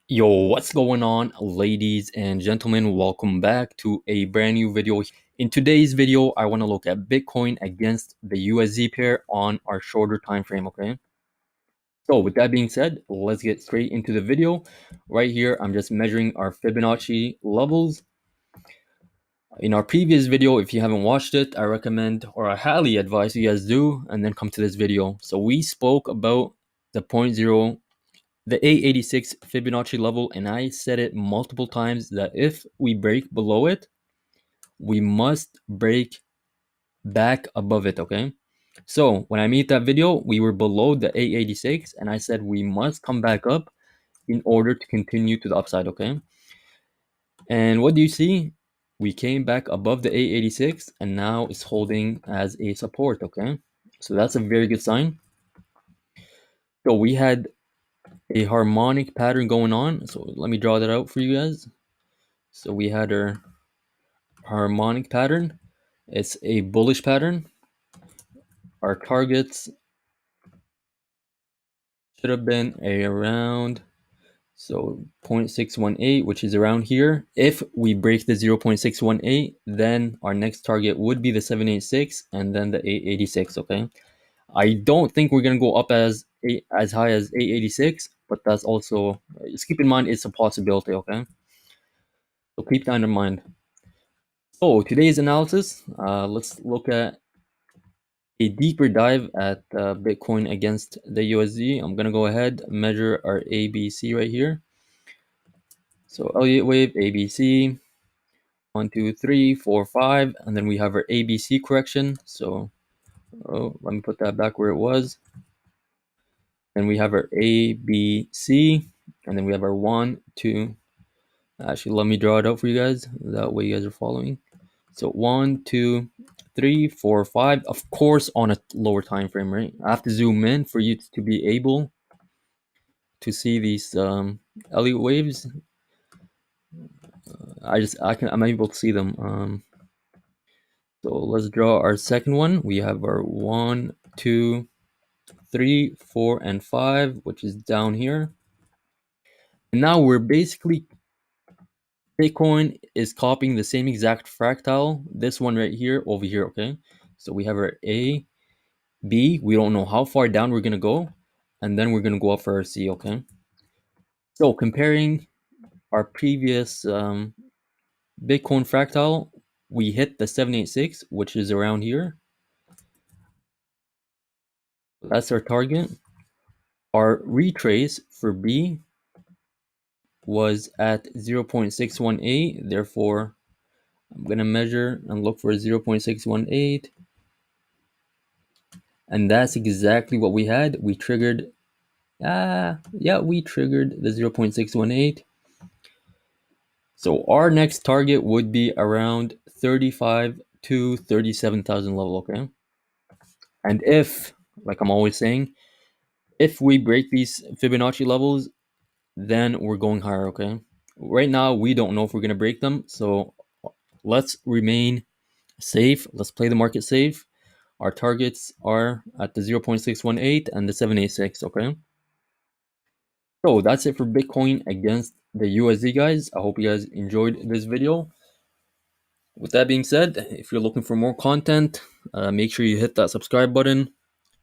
Yo, what's going on, ladies and gentlemen? Welcome back to a brand new video. In today's video, I want to look at Bitcoin against the USD pair on our shorter time frame, okay? So with that being said, let's get straight into the video. Right here, I'm just measuring our Fibonacci levels. In our previous video, if you haven't watched it, I recommend or I highly advise you guys do, and then come to this video. So we spoke about the 0.0 the A86 Fibonacci level, and I said it multiple times that if we break below it, we must break back above it, okay? So when I made that video, we were below the A86, and I said we must come back up in order to continue to the upside, okay? And what do you see? We came back above the A86, and now it's holding as a support, okay? So that's a very good sign. So we had a harmonic pattern going on. So let me draw that out for you guys. So we had our harmonic pattern. It's a bullish pattern. Our targets should have been around 0.618, which is around here. If we break the 0.618, then our next target would be the 786 and then the 886, okay? I don't think we're going to go up as high as 886, but that's also, just keep in mind, it's a possibility, okay? So keep that in mind. So today's analysis, let's look at a deeper dive at Bitcoin against the USD. I'm gonna go ahead and measure our ABC right here. So Elliott wave, ABC, 1, 2, 3, 4, 5, and then we have our ABC correction. So let me put that back where it was. Then we have our ABC, and then we have our 1, 2. Actually, let me draw it out for you guys. That way you guys are following. So 1, 2, 3, 4, 5. Of course, on a lower time frame, right? I have to zoom in for you to be able to see these Elliott waves. I'm able to see them. So let's draw our second one. We have our 1, 2, 3, 4, and 5, which is down here. And now we're basically Bitcoin is copying the same exact fractal. This one right here over here. Okay, so we have our A, B. We don't know how far down we're gonna go, and then we're gonna go up for our C. Okay. So comparing our previous Bitcoin fractal, we hit the 786, which is around here. That's our target. Our retrace for B was at 0.618. Therefore, I'm going to measure and look for 0.618. And that's exactly what we had. We triggered, we triggered the 0.618. So our next target would be around 35 to 37,000 level, okay? And if, like I'm always saying, if we break these Fibonacci levels, then we're going higher, okay? Right now, we don't know if we're going to break them. So let's remain safe. Let's play the market safe. Our targets are at the 0.618 and the 786, okay? So that's it for Bitcoin against the USD, guys. I hope you guys enjoyed this video. With that being said, if you're looking for more content, make sure you hit that subscribe button,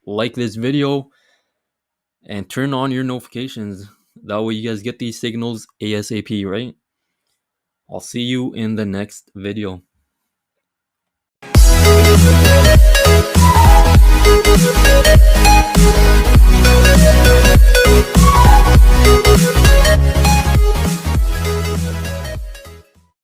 like this video, and turn on your notifications. That way you guys get these signals ASAP, right? I'll see you in the next video.